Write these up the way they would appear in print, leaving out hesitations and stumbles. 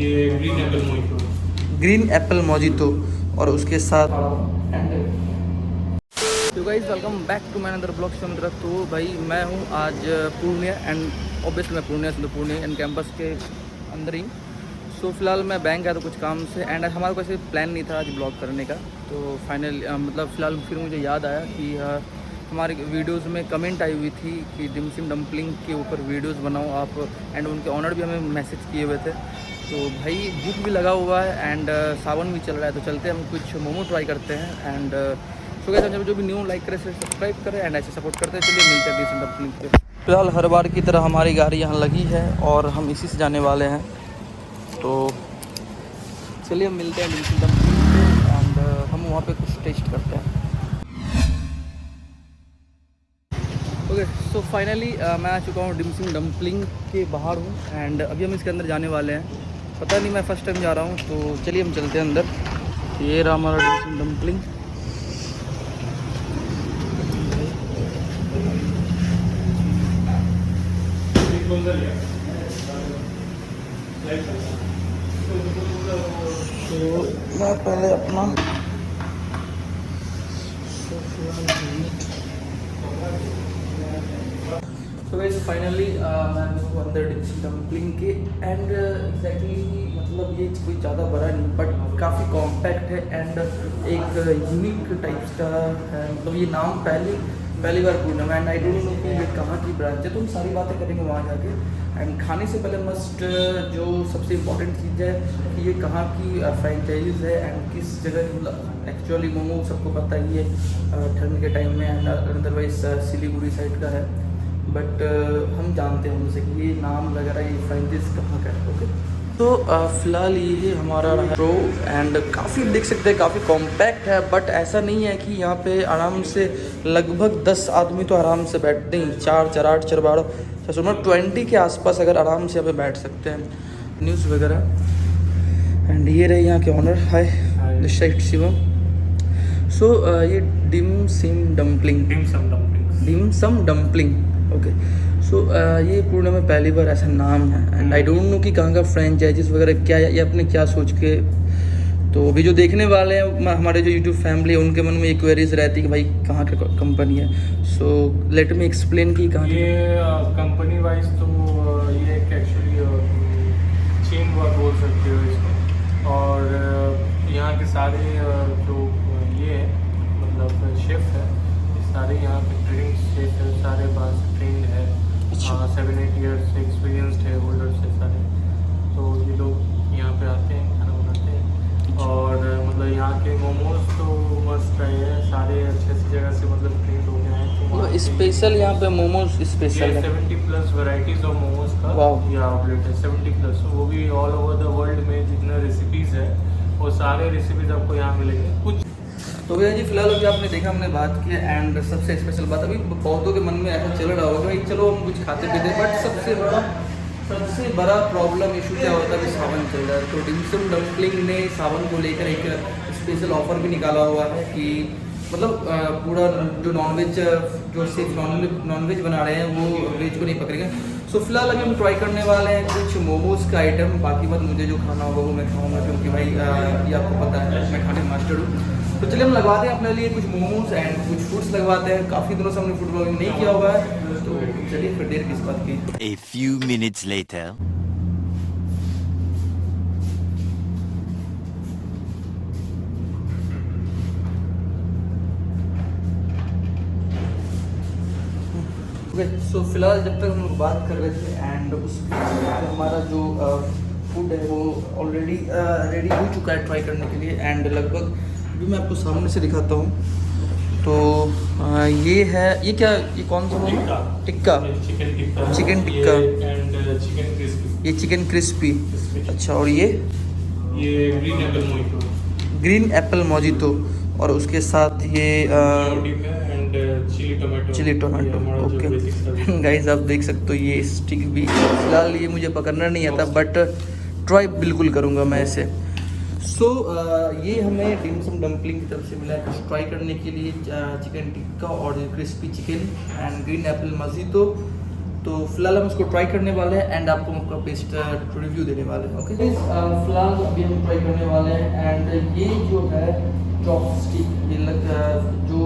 ये green Apple mojito और उसके साथ तो guys welcome back to my another blog मित्र। तो भाई मैं हूँ आज पूर्णिया एंड ऑब्वियसली मैं पूर्णिया एंड कैंपस के अंदर ही। सो फिलहाल मैं बैंक आया था कुछ काम से एंड हमारा कोई प्लान नहीं था आज ब्लॉग करने का। तो फाइनल मतलब फ़िलहाल फिर मुझे याद आया कि हमारे वीडियोस में कमेंट आई हुई थी कि डिम सिम डम्पलिंग के ऊपर वीडियोस बनाओ आप, एंड उनके ऑनर भी हमें मैसेज किए हुए थे। तो भाई भूख भी लगा हुआ है एंड सावन भी चल रहा है, तो चलते हम कुछ मोमो ट्राई करते हैं। एंड सो गाइस जो भी न्यू लाइक करे सब्सक्राइब करें एंड ऐसे सपोर्ट करते हैं। चलिए मिलते हैं डिम सिम डम्पलिंग पे। फिलहाल हर बार की तरह हमारी गाड़ी यहाँ लगी है और हम इसी से जाने वाले हैं। तो चलिए हम मिलते हैं डिम सिम डम्पलिंग पे एंड हम वहाँ पे कुछ टेस्ट करते हैं। ओके सो फाइनली मैं आ चुका हूँ डिम सिम डम्पलिंग के बाहर हूँ एंड अभी हम इसके अंदर जाने वाले हैं। पता नहीं मैं फ़र्स्ट टाइम जा रहा हूँ, तो चलिए हम चलते हैं अंदर। ये रहा हमारा डिम सिम डम्पलिंग। तो मैं पहले अपना तो गाइस फाइनली मैं हूँ अंदर डिम सिम डम्पलिंग के एंड एग्जैक्टली मतलब ये कोई ज़्यादा बड़ा नहीं बट काफ़ी कॉम्पैक्ट है एंड एक यूनिक टाइप्स का है। मतलब ये नाम पहली बार पूछना मैं एंड आई डोंट नो कि ये कहाँ की ब्रांच है, तो हम सारी बातें करेंगे वहाँ जाके। एंड खाने से पहले मस्ट जो सबसे इम्पोर्टेंट चीज़ है कि ये कहाँ की फ्रेंचाइजीज़ है एंड किस जगह की। मतलब एक्चुअली मोमो सबको पता ही है ठंड के टाइम में एंड अदरवाइज सिलीगुड़ी साइड का है, बट हम जानते हैं उनसे कि ये नाम वगैरह ये फ्रेंचाइज कहाँ का है। ओके तो फ़िलहाल ये हमारा प्रो एंड काफ़ी देख सकते हैं काफ़ी कॉम्पैक्ट है, बट ऐसा नहीं है कि यहाँ पे आराम से लगभग 10 आदमी तो आराम से बैठते हैं। 4 4 8 4 12 20 के आसपास अगर आराम से यहाँ पे बैठ सकते हैं न्यूज़ वगैरह। एंड ये रहे यहाँ के owner, hi this side Shivam. So ये dim sum dumpling okay. So ये पूर्ण में पहली बार ऐसा नाम है एंड आई डोंट नो कि कहाँ का फ्रेंचाइजीज वगैरह क्या है, ये अपने क्या सोच के। तो अभी जो देखने वाले हैं हमारे जो यूट्यूब फैमिली है उनके मन में एक क्वेरीज रहती है कि भाई कहाँ का कंपनी है। सो लेट मी एक्सप्लेन कि कहाँ ये कंपनी वाइज तो ये एक एक्चुअली चेन बोल सकते हो इसको। और यहाँ के सारे जो ये है मतलब शेफ है सारे यहाँ पे ट्रेनिंग शेफ है, सारे पास ट्रेंड है। 7-8 ईयर्स एक्सपीरियंसड है, होल्डर्स है सारे। तो ये लोग यहाँ पे आते हैं खाना बनाते हैं और मतलब यहाँ के मोमोज तो मस्त ट्राई है, सारे अच्छी जगह से मतलब ट्रेंड हो गए हैं। तो स्पेशल यहाँ पे मोमोज स्पेशल है, 70+ वैरायटीज ऑफ मोमोज का ये आउटलेट है। 70+, वो भी ऑल ओवर द वर्ल्ड में जितना रेसिपीज़ है वो सारे रेसिपीज़ आपको यहाँ मिलेंगे। कुछ तो भैया जी फिलहाल अभी आपने देखा हमने बात की एंड सबसे स्पेशल बात अभी बहुतों के मन में ऐसा चल रहा होगा भाई चलो हम कुछ खाते पीते, बट सबसे बड़ा प्रॉब्लम इशू क्या होता है कि सावन चल रहा है। तो डिम सिम डम्पलिंग ने सावन को लेकर एक स्पेशल ऑफर भी निकाला हुआ है कि मतलब पूरा जो नॉनवेज जो सिर्फ नॉनवेज बना रहे हैं वो वेज को नहीं पकड़ेंगे। सो फिलहाल अभी हम ट्राई करने वाले हैं कुछ मोमोज़ का आइटम। बाकी बात मुझे जो खाना होगा वो मैं खाऊंगा क्योंकि भाई ये आपको पता है मैं खाने मास्टर हूँ। तो चलिए हम लगवाते हैं अपने लिए कुछ मोमोज एंड कुछ फ्रूट्स लगवाते हैं। काफ़ी दिनों से हमने फूड ब्लॉगिंग नहीं किया हुआ है, तो चलिए फिर देर किस बात की। A few minutes later. सो फिलहाल जब तक हम लोग बात कर रहे थे एंड उसके हमारा जो फूड है वो ऑलरेडी रेडी हो चुका है ट्राई करने के लिए। एंड लगभग अभी मैं आपको सामने से दिखाता हूँ। तो ये है, ये क्या, ये कौन सा momo? Tikka, chicken tikka and chicken crispy. ये चिकन क्रिस्पी। अच्छा, और ये ग्रीन एप्पल मोजितो और उसके साथ ये चिली टोमेटो। ओके गाइस आप देख सकते हो ये स्टिक भी, फिलहाल ये मुझे पकड़ना नहीं आता बट ट्राई बिल्कुल करूँगा मैं इसे। सो ये हमें डिम सिम डम्पलिंग की तरफ से मिला है कुछ ट्राई करने के लिए चिकन टिक्का और crispy chicken and green Apple mojito. तो फिलहाल हम इसको ट्राई करने वाले हैं एंड आपको हम पेस्ट रिव्यू देने वाले हैं। ओके फिलहाल अभी हम ट्राई करने वाले हैं एंड ये जो है चॉपस्टिक, ये जो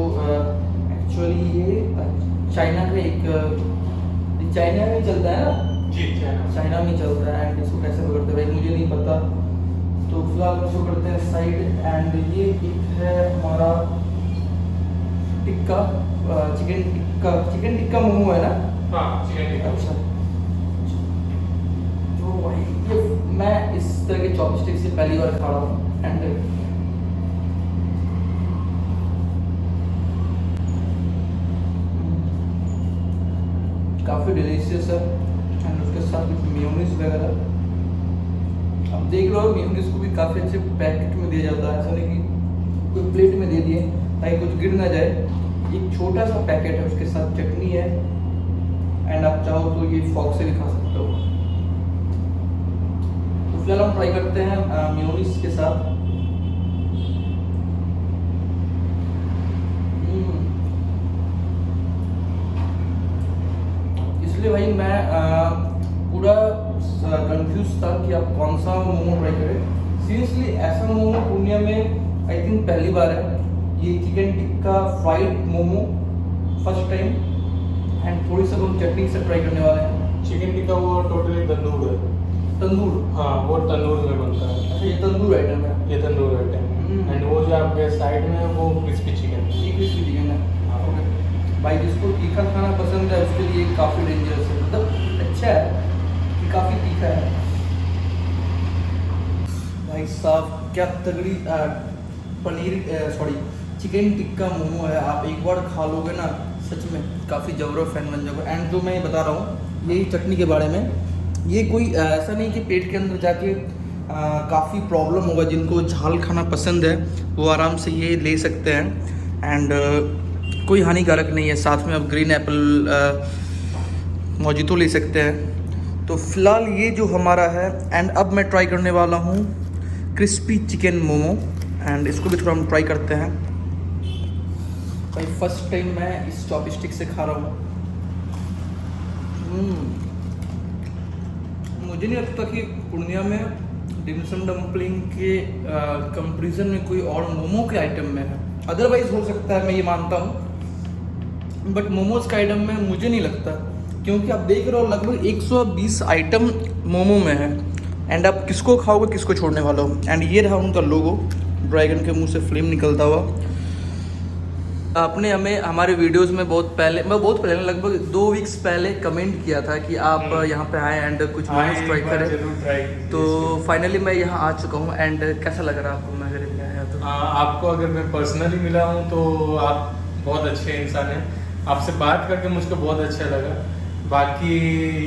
एक्चुअली ये चाइना का एक चाइना में चलता है ना जी, चाइना में चलता है एंड इसको कैसे पकड़ते हैं भाई मुझे नहीं पता। तो फिलहाल हम इसको करते हैं साइड एंड ये एक है हमारा टिक्का, चिकन टिक्का मोमो है ना। हाँ, चिकन टिक्का। अच्छा, तो भाई ये मैं इस तरह के चॉपस्टिक से पहली बार खा रहा हूँ एंड काफ़ी डिलीशियस है एंड उसके साथ कुछ मेयोनीज वगैरह। अब देख रहे हो मेयोनीज को भी काफ़ी अच्छे पैकेट में दिया जाता है, ऐसा नहीं कि कोई प्लेट में दे दिए ताकि कुछ गिर ना जाए। एक छोटा सा पैकेट है, उसके साथ चटनी है एंड आप चाहो तो ये फॉक से भी खा सकते हो। तो फिलहाल हम ट्राई करते हैं मेयोनीज के साथ। इसलिए भाई मैं पूरा कंफ्यूज था कि आप कौन सा मोमो ट्राई करें। सीरियसली ऐसा मोमो पूर्णिया में आई थिंक पहली बार है। ये chicken tikka fried momo first time and थोड़ी सा हम चटनी से ट्राई करने वाले हैं। चिकन टिक्का वो टोटली तंदूर है। तंदूर? हाँ, वो तंदूर में बनता है। अच्छा, ये तंदूर आइटम है। ये तंदूर आइटम है एंड वो जो आपके साइड में है वो क्रिस्पी चिकन है। ये क्रिस्पी चिकन है। हाँ। ओके भाई, जिसको तीखा खाना पसंद है उसके लिए काफ़ी डेंजरस है, मतलब अच्छा है कि काफ़ी तीखा है। भाई साहब क्या तगड़ी चिकन टिक्का मोमो है। आप एक बार खा लोगे ना सच में काफ़ी जबरो फैन बन जाओगे। एंड जो मैं बता रहा हूँ यही चटनी के बारे में, ये कोई ऐसा नहीं कि पेट के अंदर जाके काफ़ी प्रॉब्लम होगा। जिनको झाल खाना पसंद है वो आराम से ये ले सकते हैं एंड कोई हानिकारक नहीं है। साथ में आप ग्रीन एप्पल मोजितो ले सकते हैं। तो फिलहाल ये जो हमारा है एंड अब मैं ट्राई करने वाला हूँ क्रिस्पी चिकन मोमो एंड इसको भी थोड़ा हम ट्राई करते हैं। भाई फर्स्ट टाइम मैं इस चॉपस्टिक से खा रहा हूँ। मुझे नहीं लगता कि पूर्णिया में डिमसम डम्पलिंग के कंपैरिजन में कोई और मोमो के आइटम में है। अदरवाइज हो सकता है, मैं ये मानता हूँ, बट मोमोज का आइटम में मुझे नहीं लगता, क्योंकि आप देख रहे हो लगभग 120 आइटम मोमो में है एंड आप किसको खाओगे किसको छोड़ने वाला हो। एंड ये रहा उनका लोगो, ड्रैगन के मुंह से फ्लेम निकलता हुआ। आपने हमें हमारे वीडियोस में बहुत पहले लगभग 2 वीक्स पहले कमेंट किया था कि आप यहाँ पे आए एंड कुछ मोमोज ट्राई करें। तो फाइनली मैं यहाँ आ चुका हूँ एंड कैसा लग रहा है आपको मैं अगर यहाँ आया तो? आपको अगर मैं पर्सनली मिला हूँ तो आप बहुत अच्छे इंसान हैं। आपसे बात करके मुझको बहुत अच्छा लगा। बाकी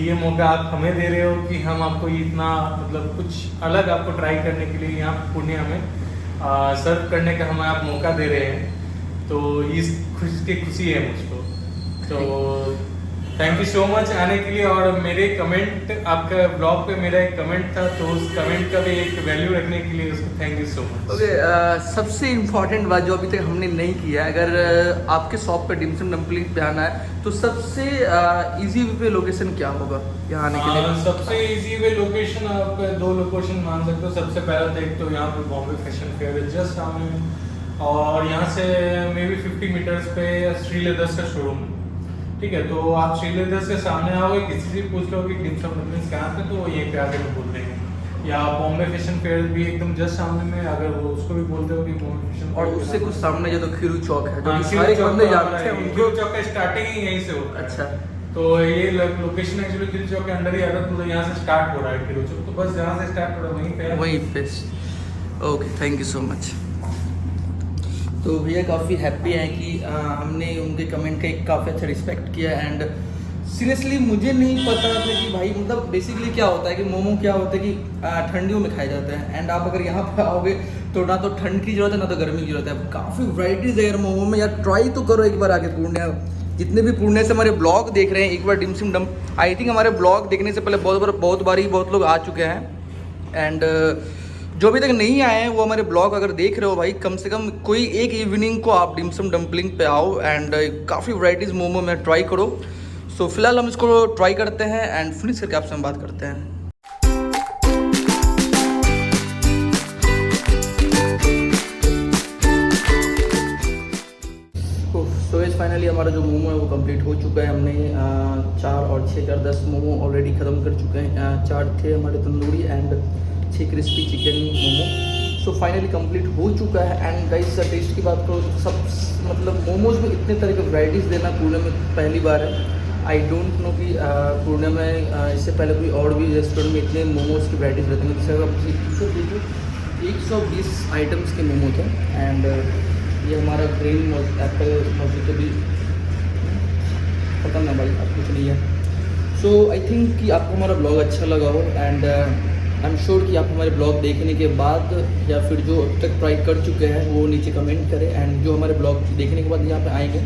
ये मौका आप हमें दे रहे हो कि हम आपको इतना मतलब कुछ अलग आपको ट्राई करने के लिए यहाँ पूर्णिया में सर्व करने का हमें आप मौका दे रहे हैं, तो इस खुशी है मुझको। तो थैंक यू सो मच आने के लिए। और मेरे कमेंट, आपका ब्लॉग पे मेरा एक कमेंट था, तो उस कमेंट का भी एक वैल्यू रखने के लिए उसको thank you so much. Okay, सबसे इम्पॉर्टेंट बात जो अभी तक हमने नहीं किया, अगर आपके शॉप पे डिमसम डम्पलिंग पे आना है तो सबसे इजी वे लोकेशन क्या होगा यहाँ आने के लिए? सबसे इजी वे लोकेशन आप 2 लोकेशन मान सकते हो। सबसे पहला तो एक तो यहाँ पे बॉम्बे फैशन फेयर है जस्ट सामने, और यहाँ से मे बी 50 मीटर्स पे श्री लेदर्स का शोरूम है। ठीक है, तो आप श्री लेदर्स के सामने आओगे, किसी से पूछ लो कि डिमसम डम्पलिंग्स कहाँ पे, तो वो यहीं पे आके बोल देंगे। या बॉम्बे फैशन फेयर भी एकदम जस्ट सामने में, अगर वो उसको भी बोलते हो कि बॉम्बे फैशन और उससे कुछ सामने जो तो खीरू चौक है, जो हाँ, कि सारे बंदे जानते हैं खीरू उनको। चौक का स्टार्टिंग ही यहीं से होता है। अच्छा, तो ये लोकेशन एक्चुअली खीरू चौक के अंदर ही आता है, तो यहाँ से स्टार्ट हो रहा है खीरू चौक, तो बस जहाँ से स्टार्ट हो रहा है वहीं पे वहीं पे। Okay, thank you so much. तो भैया काफ़ी हैप्पी हैं कि हमने उनके कमेंट का एक काफ़ी अच्छा रिस्पेक्ट किया। एंड सीरियसली मुझे नहीं पता था कि भाई मतलब बेसिकली क्या होता है कि मोमो क्या होता है कि ठंडियों में खाए जाते हैं। एंड आप अगर यहाँ पर आओगे तो ना तो ठंड की ज़रूरत है ना तो गर्मी की ज़रूरत है। काफ़ी वैराइटीज़ है यार मोमो में। यार ट्राई तो करो एक बार आके पूर्णिया। जितने भी पूर्णिया से हमारे ब्लॉग देख रहे हैं, एक बार डिमसम डम्प, आई थिंक हमारे ब्लॉग देखने से पहले बहुत बार बहुत लोग आ चुके हैं। एंड जो अभी तक नहीं आए हैं वो हमारे ब्लॉग अगर देख रहे हो भाई, कम से कम कोई एक इवनिंग को आप डिमसम डम्पलिंग पे आओ एंड काफ़ी वैराइटीज़ मोमो में ट्राई करो। सो फिलहाल हम इसको ट्राई करते हैं एंड फिनिश करके आपसे हम बात करते हैं। सो इस फाइनली हमारा जो मोमो है वो कंप्लीट हो चुका है। हमने 4 और 6 4 10 मोमो ऑलरेडी ख़त्म कर चुके हैं। 4 थे हमारे tandoori and 6 crispy chicken momo. So finally complete हो चुका है। एंड गाइस टेस्ट की बात करो तो सब मतलब मोमोज़ में इतने तरह के वैराइटीज़ देना पुणे में पहली बार है। आई डोंट नो कि पुणे में इससे पहले कोई और भी रेस्टोरेंट में इतने मोमोज़ की वैराइटीज़ रहती हैं। जैसे आप 120 आइटम्स के मोमो थे। एंड ये हमारा ग्रीन एप्पल मोजितो भी पता ना भाई अब कुछ नहीं है। सो आई थिंक कि आपको हमारा ब्लॉग अच्छा लगा हो एंड आई एम श्योर कि आप हमारे ब्लॉग देखने के बाद या फिर जो अब तक ट्राई कर चुके हैं वो नीचे कमेंट करें। एंड जो हमारे ब्लॉग देखने के बाद यहाँ पे आएंगे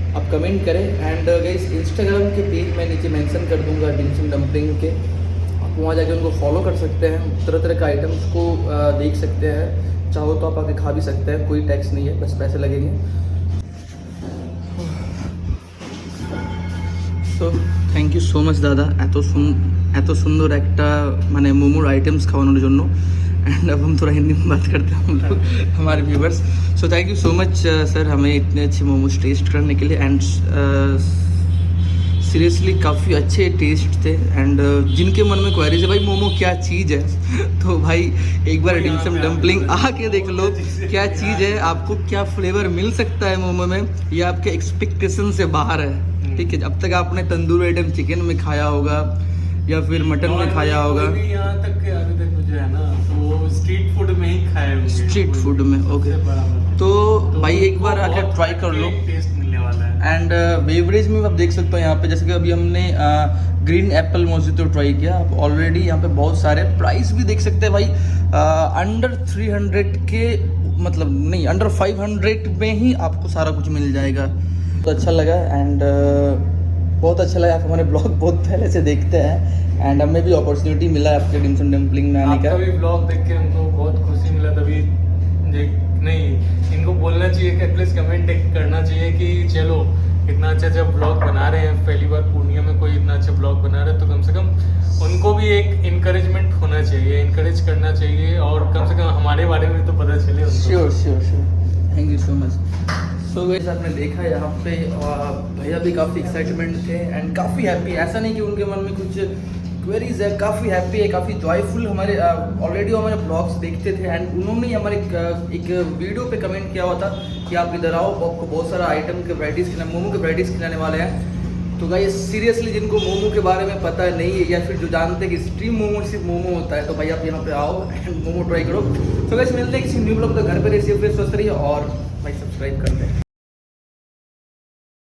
आप कमेंट करें। एंड गाइस इंस्टाग्राम के पेज मैं नीचे मेंशन कर दूँगा डिमसम डम्पलिंग के, आप वहाँ जाके उनको फॉलो कर सकते हैं। तरह तरह के आइटम्स को देख सकते हैं, चाहो तो आप आके खा भी सकते हैं, कोई टैक्स नहीं है, बस पैसे लगेंगे। So thank you so much दादा এত সুন্দর একটা মানে মোমোর আইটেমস খাওয়ানোর জন্য। एंड अब हम थोड़ा हिंदी में बात करते हैं हम लोग हमारे viewers. So thank you so much sir हमें इतने अच्छे मोमोज टेस्ट करने के लिए। एंड सीरियसली काफ़ी अच्छे टेस्ट थे। एंड जिनके मन में क्वेरीज है भाई मोमो क्या चीज़ है तो भाई एक बार डिमसम डम्पलिंग आके देख लो क्या चीज़ है, आपको क्या फ्लेवर मिल सकता है मोमो में, ये आपके एक्सपेक्टेशन से बाहर है। ठीक है, अब तक आपने तंदूरी आइटम चिकन में खाया होगा या फिर मटन में खाया होगा, यहाँ तक के अभी तक मुझे है ना तो स्ट्रीट फूड में ही खाए होंगे। स्ट्रीट फूड में ओके तो भाई एक बार आकर ट्राई कर लो, टेस्ट मिलने वाला है। एंड बेवरेज में आप देख सकते हो यहाँ पे जैसे कि अभी हमने ग्रीन एप्पल मोजितो ट्राई किया। आप ऑलरेडी यहाँ पे बहुत सारे प्राइस भी देख सकते हैं भाई, अंडर 300 के मतलब नहीं अंडर 500 में ही आपको सारा कुछ मिल जाएगा। तो अच्छा लगा एंड बहुत अच्छा लगा। आप हमारे ब्लॉग बहुत पहले से देखते हैं एंड हमें भी अपॉर्चुनिटी मिला आपके डिमसम डम्पलिंग में आने का। आपका भी ब्लॉग देख के हमको बहुत खुशी मिला, तभी नहीं इनको बोलना चाहिए कि एटलीस्ट कमेंट करना चाहिए कि चलो इतना अच्छा जब ब्लॉग बना रहे हैं, पहली बार पूर्णिया में कोई इतना अच्छा ब्लॉग बना रहा है तो कम से कम उनको भी एक इनकरेजमेंट होना चाहिए, इनकरेज करना चाहिए और कम से कम हमारे बारे में तो पता चले उनको। Sure sure sure thank you so much. So guys आपने देखा यहाँ पे भैया भी काफ़ी एक्साइटमेंट थे एंड काफ़ी हैप्पी। ऐसा नहीं कि उनके मन में कुछ क्वेरीज है, काफ़ी हैप्पी है, काफ़ी जॉयफुल। हमारे ऑलरेडी हमारे ब्लॉग्स देखते थे एंड उन्होंने ही हमारे एक वीडियो पे कमेंट किया हुआ था कि आप इधर आओ, आपको बहुत सारा आइटम के वैराइटीज़ खिलाने मोमो के वैराइटीज़ खिलाने वाले हैं। तो गाइस सीरियसली जिनको मोमो के बारे में पता नहीं है या फिर जो जानते हैं कि स्ट्रीम मोमो सिर्फ मोमो होता है तो भाई आप यहाँ पे आओ एंड मोमो ट्राई करो। तो गाइस मिलते हैं किसी न्यू ब्लॉग तो घर पर रहिए, स्वस्थ रहिए और भाई सब्सक्राइब कर दें।